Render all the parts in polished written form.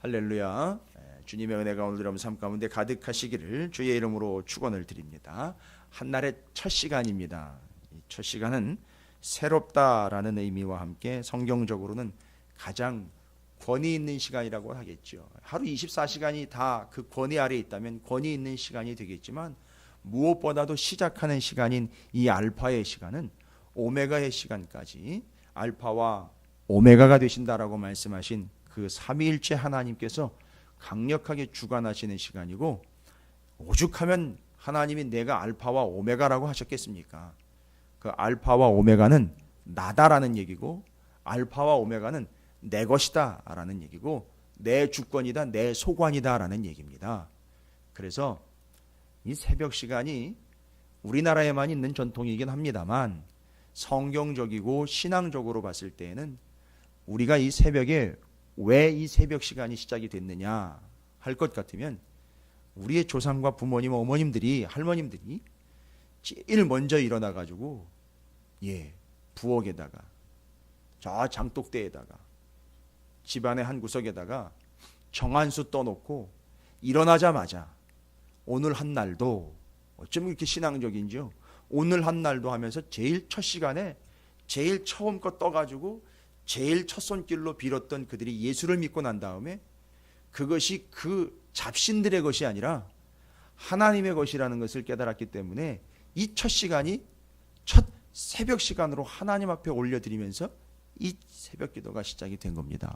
할렐루야. 주님의 은혜가 오늘 여러분 삶 가운데 가득하시기를 주의 이름으로 축원을 드립니다. 한날의 첫 시간입니다. 첫 시간은 새롭다라는 의미와 함께 성경적으로는 가장 권위 있는 시간이라고 하겠죠. 하루 24시간이 다 그 권위 아래에 있다면 권위 있는 시간이 되겠지만, 무엇보다도 시작하는 시간인 이 알파의 시간은 오메가의 시간까지 알파와 오메가가 되신다라고 말씀하신 그 삼위일체 하나님께서 강력하게 주관하시는 시간이고, 오죽하면 하나님이 내가 알파와 오메가라고 하셨겠습니까? 그 알파와 오메가는 나다라는 얘기고, 알파와 오메가는 내 것이다 라는 얘기고, 내 주권이다, 내 소관이다 라는 얘기입니다. 그래서 이 새벽 시간이 우리나라에만 있는 전통이긴 합니다만, 성경적이고 신앙적으로 봤을 때에는 우리가 이 새벽에 왜 이 새벽 시간이 시작이 됐느냐 할 것 같으면, 우리의 조상과 부모님, 어머님들이, 할머님들이 제일 먼저 일어나 가지고 부엌에다가, 저 장독대에다가, 집안의 한 구석에다가 정한수 떠놓고 일어나자마자 오늘 한 날도, 어쩜 이렇게 신앙적인지요, 오늘 한 날도 하면서 제일 첫 시간에 제일 처음 거 떠가지고 제일 첫 손길로 빌었던 그들이 예수를 믿고 난 다음에 그것이 그 잡신들의 것이 아니라 하나님의 것이라는 것을 깨달았기 때문에 이 첫 시간이 첫 새벽 시간으로 하나님 앞에 올려드리면서 이 새벽 기도가 시작이 된 겁니다.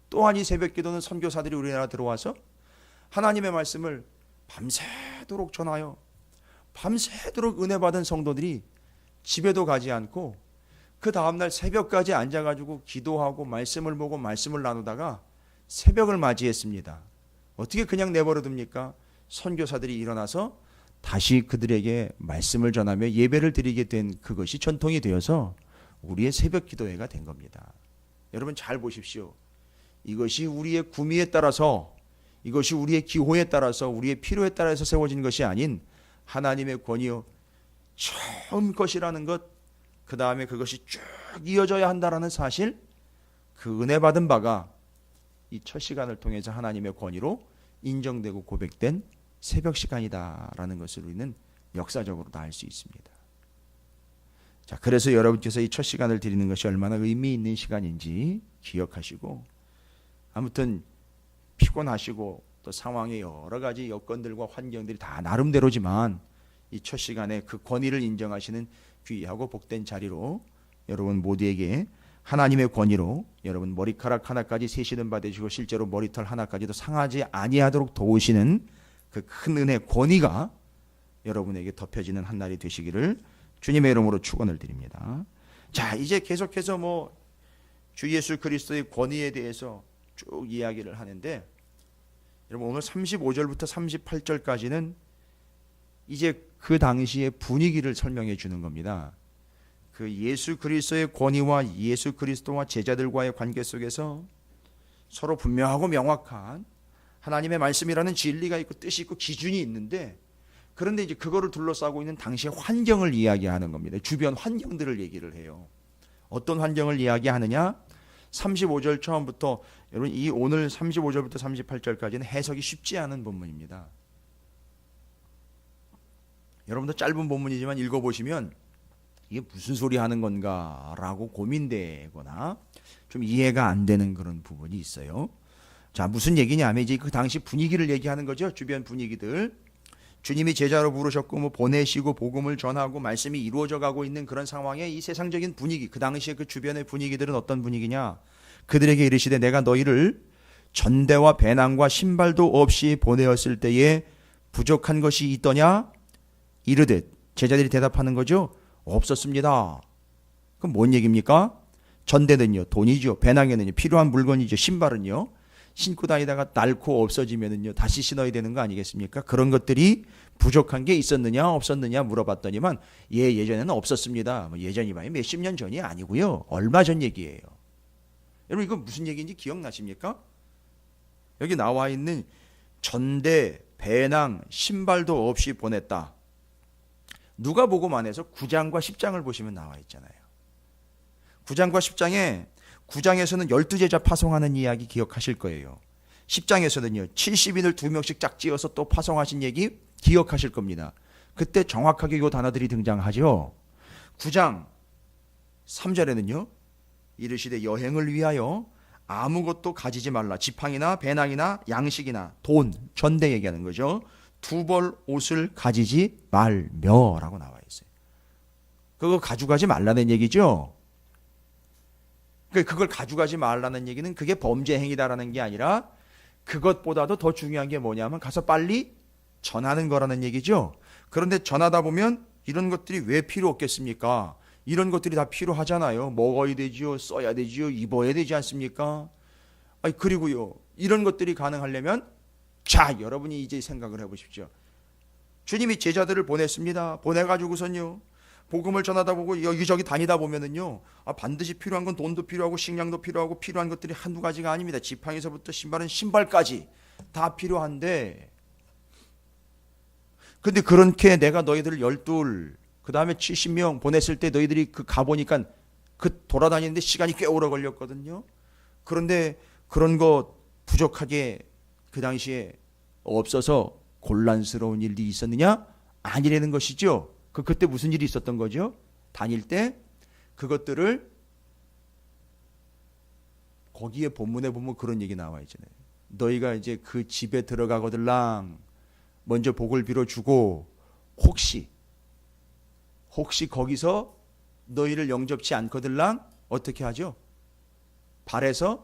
또한 이 새벽 기도는 선교사들이 우리나라 들어와서 하나님의 말씀을 밤새도록 전하여 밤새도록 은혜 받은 성도들이 집에도 가지 않고 그 다음날 새벽까지 앉아가지고 기도하고 말씀을 보고 말씀을 나누다가 새벽을 맞이했습니다. 어떻게 그냥 내버려 둡니까? 선교사들이 일어나서 다시 그들에게 말씀을 전하며 예배를 드리게 된 그것이 전통이 되어서 우리의 새벽 기도회가 된 겁니다. 여러분 잘 보십시오. 이것이 우리의 구미에 따라서, 이것이 우리의 기호에 따라서, 우리의 필요에 따라서 세워진 것이 아닌 하나님의 권위요, 처음 것이라는 것, 그 다음에 그것이 쭉 이어져야 한다라는 사실, 그 은혜 받은 바가 이 첫 시간을 통해서 하나님의 권위로 인정되고 고백된 새벽 시간이다라는 것을 우리는 역사적으로 다 알 수 있습니다. 자, 그래서 여러분께서 이 첫 시간을 드리는 것이 얼마나 의미 있는 시간인지 기억하시고, 아무튼 피곤하시고 또 상황의 여러 가지 여건들과 환경들이 다 나름대로지만 이 첫 시간에 그 권위를 인정하시는 귀하고 복된 자리로 여러분 모두에게 하나님의 권위로 여러분 머리카락 하나까지 세시는 바 되시고 실제로 머리털 하나까지도 상하지 아니하도록 도우시는 그 큰 은혜, 권위가 여러분에게 덮여지는 한 날이 되시기를 주님의 이름으로 축원을 드립니다. 자, 이제 계속해서 주 예수 그리스도의 권위에 대해서 쭉 이야기를 하는데, 여러분 오늘 35절부터 38절까지는 이제 그 당시의 분위기를 설명해 주는 겁니다. 그 예수 그리스도의 권위와 예수 그리스도와 제자들과의 관계 속에서 서로 분명하고 명확한 하나님의 말씀이라는 진리가 있고 뜻이 있고 기준이 있는데, 그런데 이제 그거를 둘러싸고 있는 당시의 환경을 이야기하는 겁니다. 주변 환경들을 얘기를 해요. 어떤 환경을 이야기하느냐? 35절 처음부터, 여러분 이 오늘 35절부터 38절까지는 해석이 쉽지 않은 본문입니다. 여러분도 짧은 본문이지만 읽어보시면 이게 무슨 소리 하는 건가 라고 고민되거나 좀 이해가 안 되는 그런 부분이 있어요. 자, 무슨 얘기냐면 이제 그 당시 분위기를 얘기하는 거죠. 주변 분위기들. 주님이 제자로 부르셨고 보내시고 복음을 전하고 말씀이 이루어져 가고 있는 그런 상황에 이 세상적인 분위기, 그 당시에 그 주변의 분위기들은 어떤 분위기냐? 그들에게 이르시되 내가 너희를 전대와 배낭과 신발도 없이 보내었을 때에 부족한 것이 있더냐? 이르듯, 제자들이 대답하는 거죠. 없었습니다. 그럼 뭔 얘기입니까? 전대는요 돈이죠. 배낭에는요 필요한 물건이죠. 신발은요 신고 다니다가 닳고 없어지면은요 다시 신어야 되는 거 아니겠습니까? 그런 것들이 부족한 게 있었느냐 없었느냐 물어봤더니만 예전에는 없었습니다. 예전이면 몇십 년 전이 아니고요, 얼마 전 얘기예요. 여러분 이거 무슨 얘기인지 기억나십니까? 여기 나와 있는 전대, 배낭, 신발도 없이 보냈다. 누가복음 안에서 9장과 10장을 보시면 나와 있잖아요. 9장과 10장에 9장에서는 12제자 파송하는 이야기 기억하실 거예요. 10장에서는요 70인을 2명씩 짝지어서 또 파송하신 얘기 기억하실 겁니다. 그때 정확하게 이 단어들이 등장하죠. 9장 3절에는요 이르시되 여행을 위하여 아무것도 가지지 말라. 지팡이나 배낭이나 양식이나 돈, 전대 얘기하는 거죠. 두 벌 옷을 가지지 말며라고 나와 있어요. 그거 가져가지 말라는 얘기죠. 그걸 가져가지 말라는 얘기는 그게 범죄 행위다라는 게 아니라 그것보다도 더 중요한 게 뭐냐면 가서 빨리 전하는 거라는 얘기죠. 그런데 전하다 보면 이런 것들이 왜 필요 없겠습니까? 이런 것들이 다 필요하잖아요. 먹어야 되지요, 써야 되지요, 입어야 되지 않습니까? 아니, 그리고요 이런 것들이 가능하려면 자 여러분이 이제 생각을 해보십시오. 주님이 제자들을 보냈습니다. 보내가지고선요 복음을 전하다 보고 여기저기 다니다 보면은요 반드시 필요한 건 돈도 필요하고 식량도 필요하고 필요한 것들이 한두 가지가 아닙니다. 지팡이서부터 신발은 신발까지 다 필요한데 근데 그렇게 내가 너희들을 12 그 다음에 70명 보냈을 때 너희들이 그 가보니까 그 돌아다니는데 시간이 꽤 오래 걸렸거든요. 그런데 그런 거 부족하게 그 당시에 없어서 곤란스러운 일이 있었느냐? 아니라는 것이죠. 그때 무슨 일이 있었던 거죠? 다닐 때 그것들을 거기에 본문에 보면 그런 얘기 나와 있잖아요. 너희가 이제 그 집에 들어가거들랑 먼저 복을 빌어주고 혹시 거기서 너희를 영접치 않거들랑 어떻게 하죠? 발에서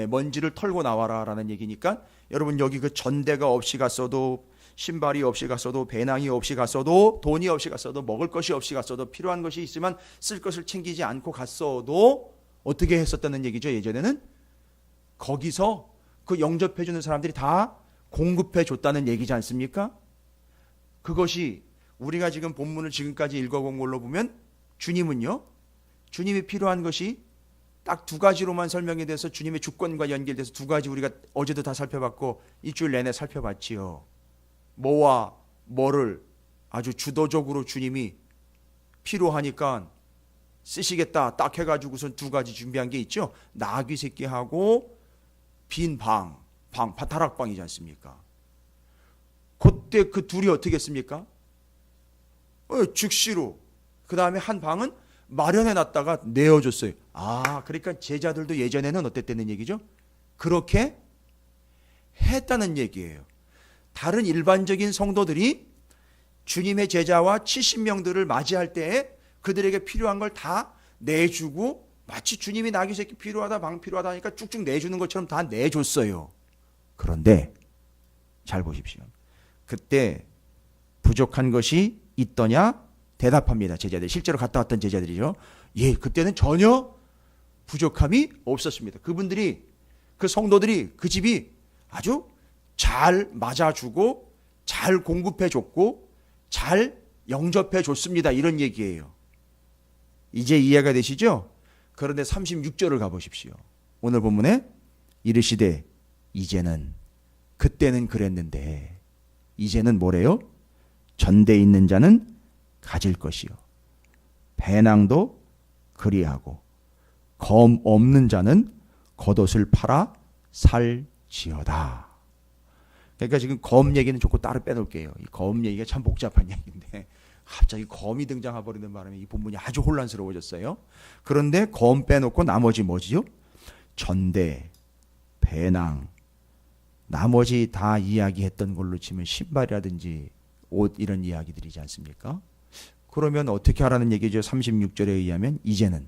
먼지를 털고 나와라 라는 얘기니까 여러분 여기 그 전대가 없이 갔어도 신발이 없이 갔어도 배낭이 없이 갔어도 돈이 없이 갔어도 먹을 것이 없이 갔어도 필요한 것이 있으면 쓸 것을 챙기지 않고 갔어도 어떻게 했었다는 얘기죠. 예전에는 거기서 그 영접해 주는 사람들이 다 공급해 줬다는 얘기지 않습니까? 그것이 우리가 지금 본문을 지금까지 읽어본 걸로 보면 주님은요 주님이 필요한 것이 딱 두 가지로만 설명이 돼서 주님의 주권과 연결돼서 두 가지 우리가 어제도 다 살펴봤고 일주일 내내 살펴봤지요. 뭐와 뭐를 아주 주도적으로 주님이 필요하니까 쓰시겠다 딱 해가지고선 두 가지 준비한 게 있죠. 나귀 새끼하고 빈 다락방이지 않습니까? 그때 그 둘이 어떻게 했습니까? 즉시로 그 다음에 한 방은 마련해 놨다가 내어줬어요. 그러니까 제자들도 예전에는 어땠다는 얘기죠? 그렇게 했다는 얘기예요. 다른 일반적인 성도들이 주님의 제자와 70명들을 맞이할 때에 그들에게 필요한 걸 다 내주고 마치 주님이 나귀 새끼 필요하다 방 필요하다 하니까 쭉쭉 내주는 것처럼 다 내줬어요. 그런데 잘 보십시오. 그때 부족한 것이 있더냐? 대답합니다. 제자들 실제로 갔다 왔던 제자들이죠. 예, 그때는 전혀 부족함이 없었습니다. 그분들이 그 성도들이 그 집이 아주 잘 맞아주고 잘 공급해줬고 잘 영접해줬습니다. 이런 얘기예요. 이제 이해가 되시죠? 그런데 36절을 가보십시오. 오늘 본문에 이르시되 이제는 그때는 그랬는데 이제는 뭐래요? 전대 있는 자는 가질 것이요 배낭도 그리하고 검 없는 자는 겉옷을 팔아 살지어다. 그러니까 지금 검 얘기는 조금 따로 빼놓을게요. 이 검 얘기가 참 복잡한 얘기인데 갑자기 검이 등장해버리는 바람에 이 본문이 아주 혼란스러워졌어요. 그런데 검 빼놓고 나머지 뭐지요? 전대, 배낭, 나머지 다 이야기했던 걸로 치면 신발이라든지 옷 이런 이야기들이지 않습니까? 그러면 어떻게 하라는 얘기죠? 36절에 의하면 이제는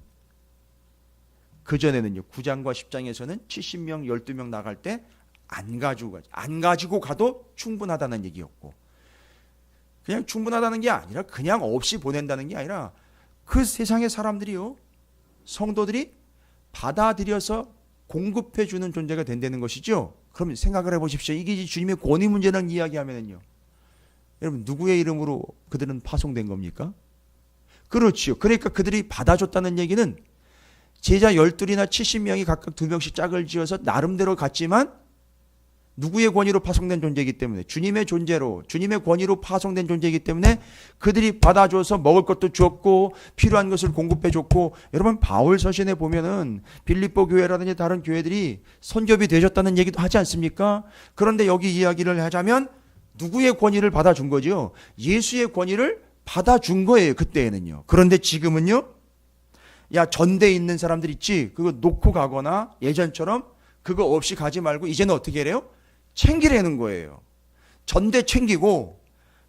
그전에는요 9장과 10장에서는 70명 12명 나갈 때 안 가지고 가도 충분하다는 얘기였고 그냥 충분하다는 게 아니라 그냥 없이 보낸다는 게 아니라 그 세상의 사람들이요 성도들이 받아들여서 공급해 주는 존재가 된다는 것이죠. 그럼 생각을 해보십시오. 이게 주님의 권위 문제라는 이야기하면요 여러분 누구의 이름으로 그들은 파송된 겁니까? 그렇지요. 그러니까 그들이 받아줬다는 얘기는 제자 12이나 70명이 각각 2명씩 짝을 지어서 나름대로 갔지만 누구의 권위로 파송된 존재이기 때문에, 주님의 존재로, 주님의 권위로 파송된 존재이기 때문에 그들이 받아줘서 먹을 것도 주었고 필요한 것을 공급해 줬고, 여러분 바울 서신에 보면은 빌립보 교회라든지 다른 교회들이 선교비 되셨다는 얘기도 하지 않습니까? 그런데 여기 이야기를 하자면 누구의 권위를 받아준 거죠? 예수의 권위를 받아준 거예요, 그때에는요. 그런데 지금은요, 야, 전대에 있는 사람들 있지, 그거 놓고 가거나 예전처럼 그거 없이 가지 말고 이제는 어떻게 해요? 챙기라는 거예요. 전대 챙기고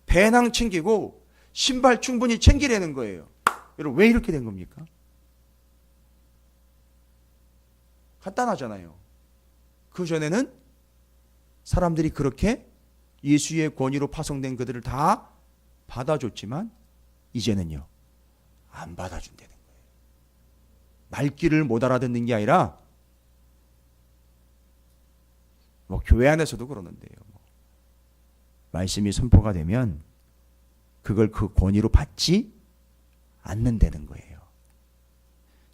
배낭 챙기고 신발 충분히 챙기라는 거예요. 여러분 왜 이렇게 된 겁니까? 간단하잖아요. 그 전에는 사람들이 그렇게 예수의 권위로 파송된 그들을 다 받아줬지만 이제는요, 안 받아준다는 거예요. 말귀를 못 알아듣는 게 아니라 뭐 교회 안에서도 그러는데요. 말씀이 선포가 되면 그걸 그 권위로 받지 않는다는 거예요.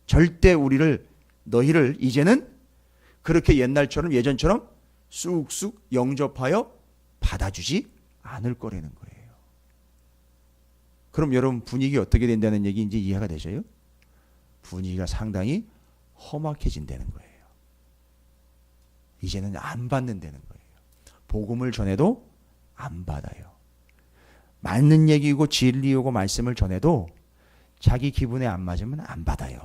절대 너희를 이제는 그렇게 옛날처럼 예전처럼 쑥쑥 영접하여 받아주지 않을 거라는 거예요. 그럼 여러분 분위기 어떻게 된다는 얘기 이제 이해가 되셔요? 분위기가 상당히 험악해진다는 거예요. 이제는 안 받는다는 거예요. 복음을 전해도 안 받아요. 맞는 얘기고 진리고 말씀을 전해도 자기 기분에 안 맞으면 안 받아요.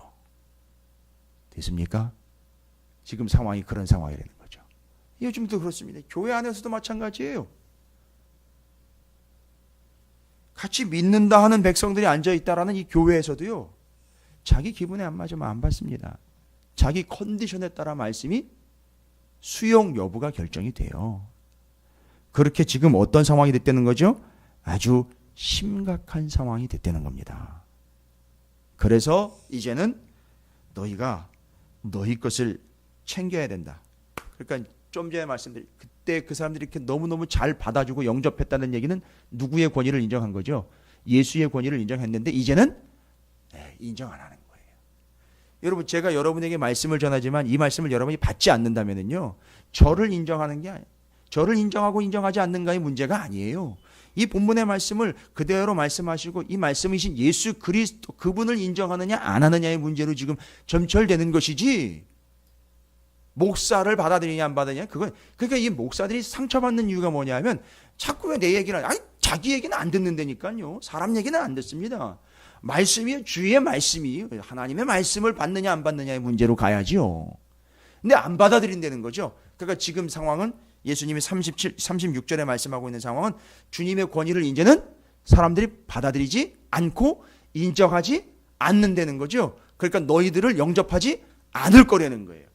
됐습니까? 지금 상황이 그런 상황이라는 거죠. 요즘도 그렇습니다. 교회 안에서도 마찬가지예요. 같이 믿는다 하는 백성들이 앉아있다라는 이 교회에서도요, 자기 기분에 안 맞으면 안 받습니다. 자기 컨디션에 따라 말씀이 수용 여부가 결정이 돼요. 그렇게 지금 어떤 상황이 됐다는 거죠? 아주 심각한 상황이 됐다는 겁니다. 그래서 이제는 너희가 너희 것을 챙겨야 된다. 그러니까 좀 전에 말씀드린 그때 그 사람들이 이렇게 너무너무 잘 받아주고 영접했다는 얘기는 누구의 권위를 인정한 거죠? 예수의 권위를 인정했는데 이제는 인정 안 하는 거예요. 여러분 제가 여러분에게 말씀을 전하지만 이 말씀을 여러분이 받지 않는다면요, 저를 인정하는 게 아니에요. 저를 인정하고 인정하지 않는가의 문제가 아니에요. 이 본문의 말씀을 그대로 말씀하시고 이 말씀이신 예수 그리스도 그분을 인정하느냐 안 하느냐의 문제로 지금 점철되는 것이지, 목사를 받아들이냐 안 받느냐, 그러니까 이 목사들이 상처받는 이유가 뭐냐면 자꾸 왜 내 얘기를, 아니 자기 얘기는 안 듣는다니까요. 사람 얘기는 안 듣습니다. 말씀이 주의 말씀이 하나님의 말씀을 받느냐 안 받느냐의 문제로 가야지요. 근데 안 받아들인다는 거죠. 그러니까 지금 상황은 예수님이 36절에 말씀하고 있는 상황은 주님의 권위를 이제는 사람들이 받아들이지 않고 인정하지 않는다는 거죠. 그러니까 너희들을 영접하지 않을 거라는 거예요.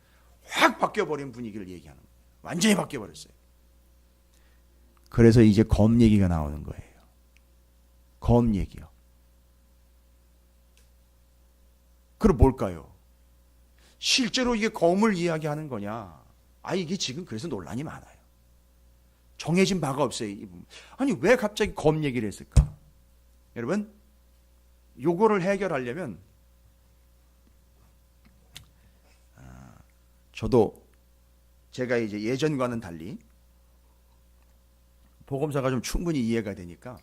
확 바뀌어버린 분위기를 얘기하는 거예요. 완전히 바뀌어버렸어요. 그래서 이제 검 얘기가 나오는 거예요. 검 얘기요. 그럼 뭘까요? 실제로 이게 검을 이야기하는 거냐? 이게 지금 그래서 논란이 많아요. 정해진 바가 없어요. 아니 왜 갑자기 검 얘기를 했을까? 여러분 요거를 해결하려면 저도 제가 이제 예전과는 달리 복음서가 좀 충분히 이해가 되니까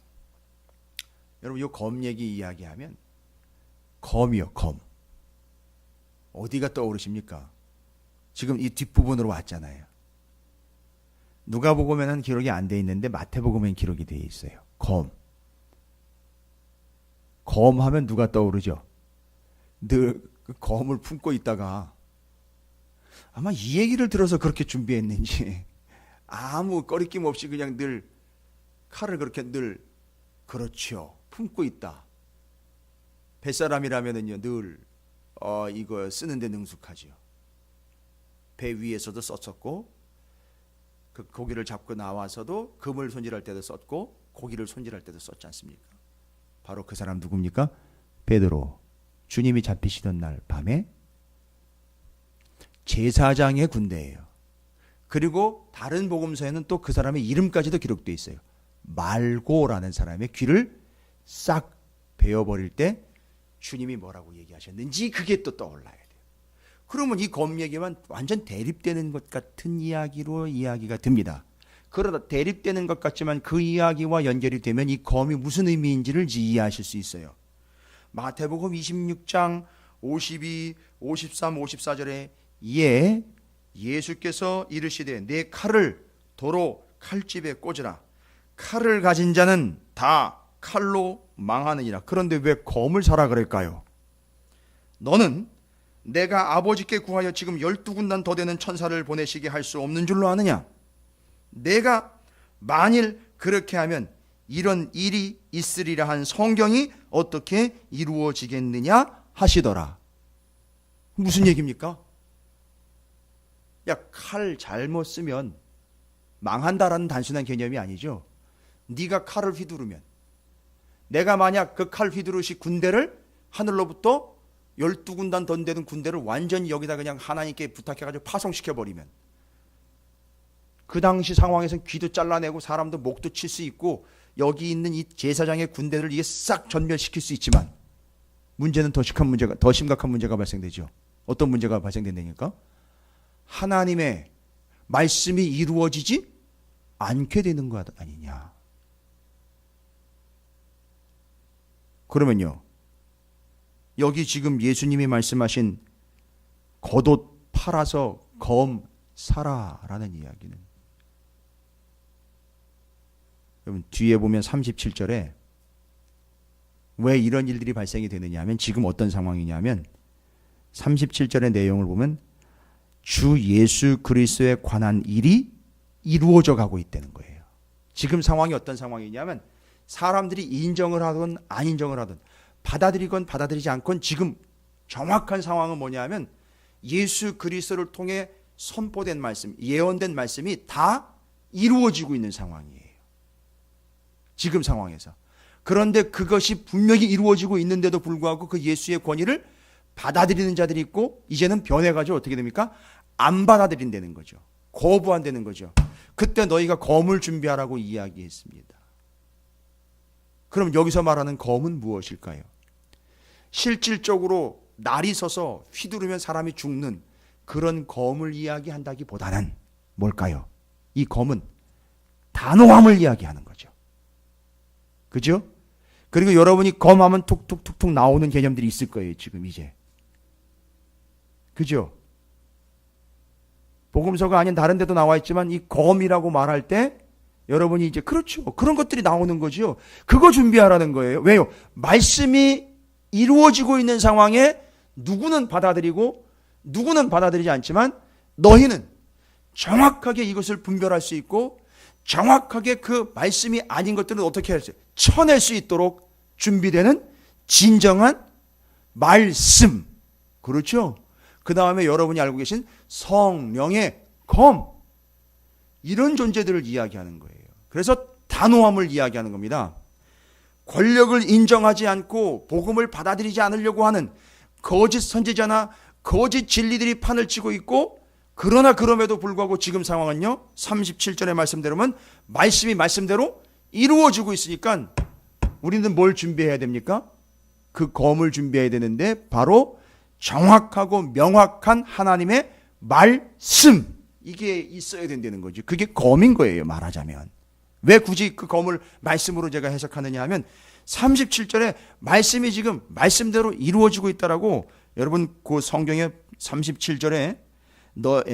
여러분 요 검 얘기 이야기하면 검이요, 검. 어디가 떠오르십니까? 지금 이 뒷부분으로 왔잖아요. 누가복음에는 기록이 안 돼 있는데 마태복음에는 기록이 돼 있어요. 검. 검 하면 누가 떠오르죠? 늘 그 검을 품고 있다가 아마 이 얘기를 들어서 그렇게 준비했는지 아무 꺼리낌 없이 그냥 늘 칼을 그렇게 늘 그렇죠. 품고 있다. 뱃사람이라면은요 늘 이거 쓰는데 능숙하죠. 배 위에서도 썼었고 그 고기를 잡고 나와서도 금을 손질할 때도 썼고 고기를 손질할 때도 썼지 않습니까? 바로 그 사람 누굽니까? 베드로. 주님이 잡히시던 날 밤에 제사장의 군대예요. 그리고 다른 복음서에는 또 그 사람의 이름까지도 기록되어 있어요. 말고라는 사람의 귀를 싹 베어버릴 때 주님이 뭐라고 얘기하셨는지 그게 또 떠올라야 돼요. 그러면 이 검 얘기만 완전 대립되는 것 같은 이야기로 이야기가 됩니다. 그러다 대립되는 것 같지만 그 이야기와 연결이 되면 이 검이 무슨 의미인지를 이해하실 수 있어요. 마태복음 26장 52, 53, 54절에 예수께서 이르시되 내 칼을 도로 칼집에 꽂으라. 칼을 가진 자는 다 칼로 망하느니라. 그런데 왜 검을 사라 그럴까요? 너는 내가 아버지께 구하여 지금 12군단 더 되는 천사를 보내시게 할 수 없는 줄로 아느냐? 내가 만일 그렇게 하면 이런 일이 있으리라 한 성경이 어떻게 이루어지겠느냐 하시더라. 무슨 얘기입니까? 야, 칼 잘못 쓰면 망한다라는 단순한 개념이 아니죠. 네가 칼을 휘두르면, 내가 만약 그 칼 휘두르시 군대를 하늘로부터 12군단 더 되는 군대를 완전히 여기다 그냥 하나님께 부탁해가지고 파송시켜버리면, 그 당시 상황에서는 귀도 잘라내고 사람도 목도 칠 수 있고 여기 있는 이 제사장의 군대를 이게 싹 전멸시킬 수 있지만, 문제는 더 심각한 문제가 발생되죠. 어떤 문제가 발생된다니까? 하나님의 말씀이 이루어지지 않게 되는 것 아니냐. 그러면요, 여기 지금 예수님이 말씀하신 겉옷 팔아서 검 사라라는 이야기는, 여러분 뒤에 보면 37절에 왜 이런 일들이 발생이 되느냐 하면, 지금 어떤 상황이냐면 37절의 내용을 보면 주 예수 그리스도에 관한 일이 이루어져 가고 있다는 거예요. 지금 상황이 어떤 상황이냐면, 사람들이 인정을 하든 안 인정을 하든 받아들이건 받아들이지 않건 지금 정확한 상황은 뭐냐면, 예수 그리스도를 통해 선포된 말씀, 예언된 말씀이 다 이루어지고 있는 상황이에요. 지금 상황에서. 그런데 그것이 분명히 이루어지고 있는데도 불구하고 그 예수의 권위를 받아들이는 자들이 있고, 이제는 변해가지고 어떻게 됩니까? 안 받아들인다는 거죠. 거부한다는 거죠. 그때 너희가 검을 준비하라고 이야기했습니다. 그럼 여기서 말하는 검은 무엇일까요? 실질적으로 날이 서서 휘두르면 사람이 죽는 그런 검을 이야기한다기보다는 뭘까요? 이 검은 단호함을 이야기하는 거죠. 그죠? 그리고 여러분이 검하면 툭툭툭툭 나오는 개념들이 있을 거예요, 지금 이제. 그죠? 복음서가 아닌 다른 데도 나와 있지만 이 검이라고 말할 때 여러분이 이제 그렇죠. 그런 것들이 나오는 거죠. 그거 준비하라는 거예요. 왜요? 말씀이 이루어지고 있는 상황에 누구는 받아들이고 누구는 받아들이지 않지만, 너희는 정확하게 이것을 분별할 수 있고 정확하게 그 말씀이 아닌 것들은 어떻게 할지 쳐낼 수 있도록 준비되는 진정한 말씀. 그렇죠? 그 다음에 여러분이 알고 계신 성령의 검, 이런 존재들을 이야기하는 거예요. 그래서 단호함을 이야기하는 겁니다. 권력을 인정하지 않고 복음을 받아들이지 않으려고 하는 거짓 선지자나 거짓 진리들이 판을 치고 있고, 그러나 그럼에도 불구하고 지금 상황은요, 37절의 말씀대로면 말씀이 말씀대로 이루어지고 있으니까 우리는 뭘 준비해야 됩니까? 그 검을 준비해야 되는데, 바로 정확하고 명확한 하나님의 말씀, 이게 있어야 된다는 거죠. 그게 검인 거예요, 말하자면. 왜 굳이 그 검을 말씀으로 제가 해석하느냐 하면, 37절에 말씀이 지금 말씀대로 이루어지고 있다라고, 여러분 그 성경의 37절에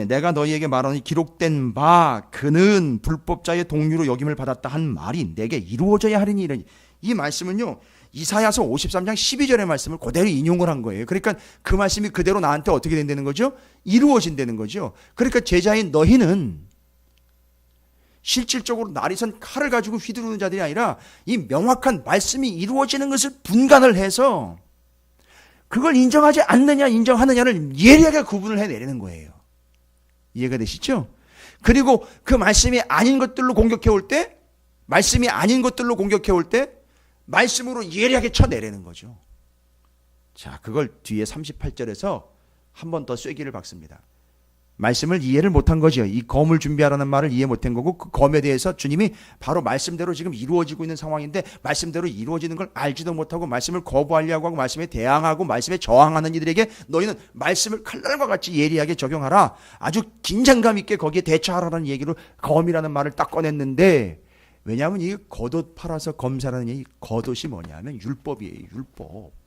내가 너희에게 말하니 기록된 바 그는 불법자의 동류로 여김을 받았다 한 말이 내게 이루어져야 하리니, 이런 이 말씀은요, 이사야서 53장 12절의 말씀을 그대로 인용을 한 거예요. 그러니까 그 말씀이 그대로 나한테 어떻게 된다는 거죠? 이루어진다는 거죠. 그러니까 제자인 너희는 실질적으로 날이선 칼을 가지고 휘두르는 자들이 아니라 이 명확한 말씀이 이루어지는 것을 분간을 해서 그걸 인정하지 않느냐 인정하느냐를 예리하게 구분을 해내리는 거예요. 이해가 되시죠? 그리고 그 말씀이 아닌 것들로 공격해 올 때, 말씀이 아닌 것들로 공격해 올 때 말씀으로 예리하게 쳐내리는 거죠. 자, 그걸 뒤에 38절에서 한 번 더 쐐기를 박습니다. 말씀을 이해를 못한 거죠. 이 검을 준비하라는 말을 이해 못한 거고 그 검에 대해서 주님이 바로 말씀대로 지금 이루어지고 있는 상황인데 말씀대로 이루어지는 걸 알지도 못하고 말씀을 거부하려고 하고 말씀에 대항하고 말씀에 저항하는 이들에게 너희는 말씀을 칼날과 같이 예리하게 적용하라. 아주 긴장감 있게 거기에 대처하라는 얘기로 검이라는 말을 딱 꺼냈는데 왜냐하면 이 겉옷 팔아서 검사라는 얘기 겉옷이 뭐냐면 율법이에요. 율법.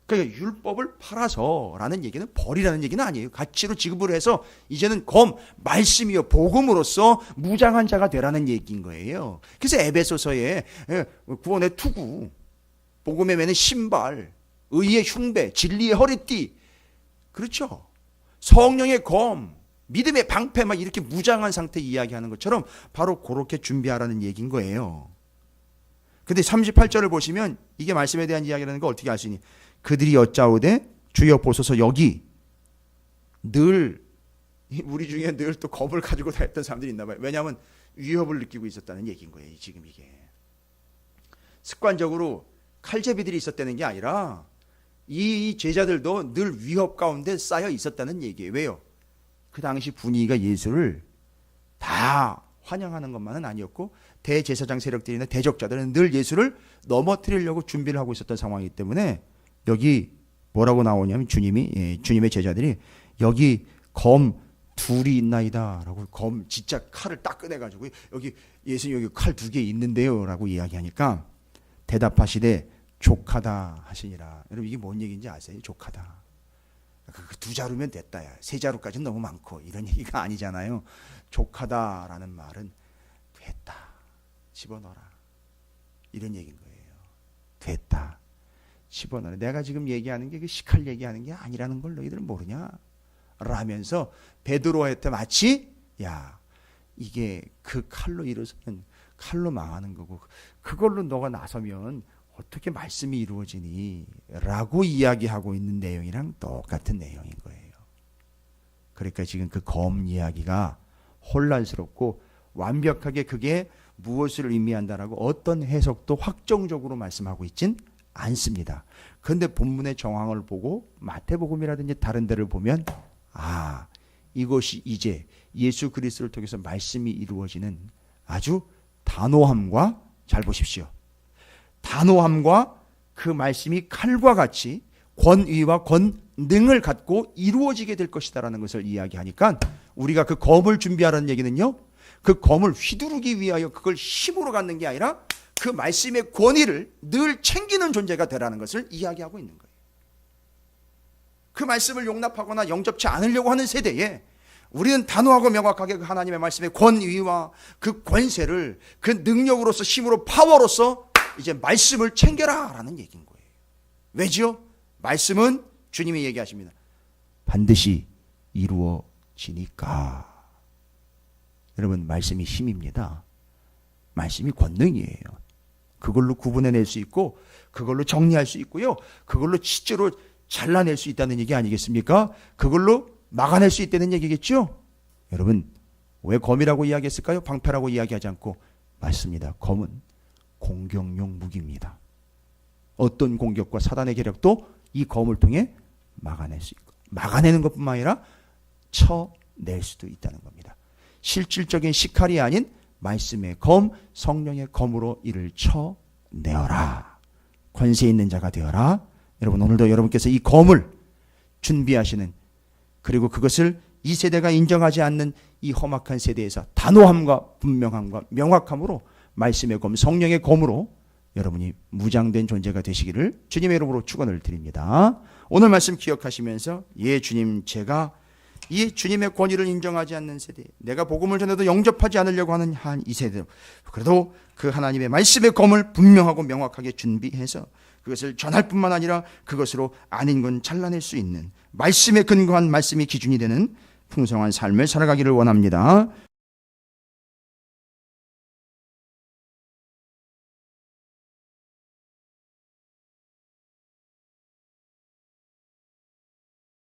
그러니까 율법을 팔아서라는 얘기는 버리라는 얘기는 아니에요. 가치로 지급을 해서 이제는 말씀이요 복음으로써 무장한 자가 되라는 얘기인 거예요. 그래서 에베소서에 구원의 투구, 복음의 매는 신발, 의의 흉배, 진리의 허리띠, 그렇죠. 성령의 검, 믿음의 방패 막 이렇게 무장한 상태 이야기하는 것처럼 바로 그렇게 준비하라는 얘기인 거예요. 근데 38절을 보시면 이게 말씀에 대한 이야기라는 거 어떻게 아시니? 그들이 여짜오되 주여 보소서 여기 늘 우리 중에 늘 또 검을 가지고 다녔던 사람들이 있나 봐요. 왜냐하면 위협을 느끼고 있었다는 얘기인 거예요. 지금 이게 습관적으로 칼제비들이 있었다는 게 아니라 이 제자들도 늘 위협 가운데 쌓여 있었다는 얘기예요. 왜요? 그 당시 분위기가 예수를 다 환영하는 것만은 아니었고 대제사장 세력들이나 대적자들은 늘 예수를 넘어뜨리려고 준비를 하고 있었던 상황이기 때문에 여기 뭐라고 나오냐면 주님의 제자들이 여기 검 둘이 있나이다 라고 검 진짜 칼을 딱 꺼내가지고 여기 예수님 여기 칼 2개 있는데요 라고 이야기하니까 대답하시되 족하다 하시니라. 여러분 이게 뭔 얘기인지 아세요? 족하다. 그 2자루면 됐다. 3자루까지는 너무 많고 이런 얘기가 아니잖아요. 족하다라는 말은 됐다. 집어넣어라. 이런 얘기인 거예요. 됐다. 집어넣어라. 내가 지금 얘기하는 게 그 시칼 얘기하는 게 아니라는 걸 너희들 모르냐? 라면서 베드로한테 마치 야 이게 그 칼로 이루어서는 칼로 망하는 거고 그걸로 너가 나서면 어떻게 말씀이 이루어지니? 라고 이야기하고 있는 내용이랑 똑같은 내용인 거예요. 그러니까 지금 그 검 이야기가 혼란스럽고 완벽하게 그게 무엇을 의미한다라고 어떤 해석도 확정적으로 말씀하고 있진 않습니다. 그런데 본문의 정황을 보고 마태복음이라든지 다른 데를 보면 이것이 이제 예수 그리스도를 통해서 말씀이 이루어지는 아주 단호함과 잘 보십시오. 단호함과 그 말씀이 칼과 같이 권위와 권능을 갖고 이루어지게 될 것이다라는 것을 이야기하니까 우리가 그 검을 준비하라는 얘기는요. 그 검을 휘두르기 위하여 그걸 힘으로 갖는 게 아니라 그 말씀의 권위를 늘 챙기는 존재가 되라는 것을 이야기하고 있는 거예요. 그 말씀을 용납하거나 영접치 않으려고 하는 세대에 우리는 단호하고 명확하게 그 하나님의 말씀의 권위와 그 권세를 그 능력으로서 힘으로 파워로서 이제 말씀을 챙겨라 라는 얘기인 거예요. 왜지요? 말씀은 주님이 얘기하십니다. 반드시 이루어지니까. 여러분 말씀이 힘입니다. 말씀이 권능이에요. 그걸로 구분해낼 수 있고 그걸로 정리할 수 있고요. 그걸로 실제로 잘라낼 수 있다는 얘기 아니겠습니까? 그걸로 막아낼 수 있다는 얘기겠죠? 여러분 왜 검이라고 이야기했을까요? 방패라고 이야기하지 않고 맞습니다. 검은 공격용 무기입니다. 어떤 공격과 사단의 계략도 이 검을 통해 막아낼 수 있고 막아내는 것뿐만 아니라 쳐낼 수도 있다는 겁니다. 실질적인 시칼이 아닌 말씀의 검, 성령의 검으로 이를 쳐내어라. 권세 있는 자가 되어라. 여러분 오늘도 여러분께서 이 검을 준비하시는 그리고 그것을 이 세대가 인정하지 않는 이 험악한 세대에서 단호함과 분명함과 명확함으로 말씀의 검, 성령의 검으로 여러분이 무장된 존재가 되시기를 주님의 이름으로 축원을 드립니다. 오늘 말씀 기억하시면서 주님 제가 이 주님의 권위를 인정하지 않는 세대, 내가 복음을 전해도 영접하지 않으려고 하는 이 세대, 그래도 그 하나님의 말씀의 검을 분명하고 명확하게 준비해서 그것을 전할 뿐만 아니라 그것으로 아닌 건 잘라낼 수 있는 말씀에 근거한 말씀이 기준이 되는 풍성한 삶을 살아가기를 원합니다.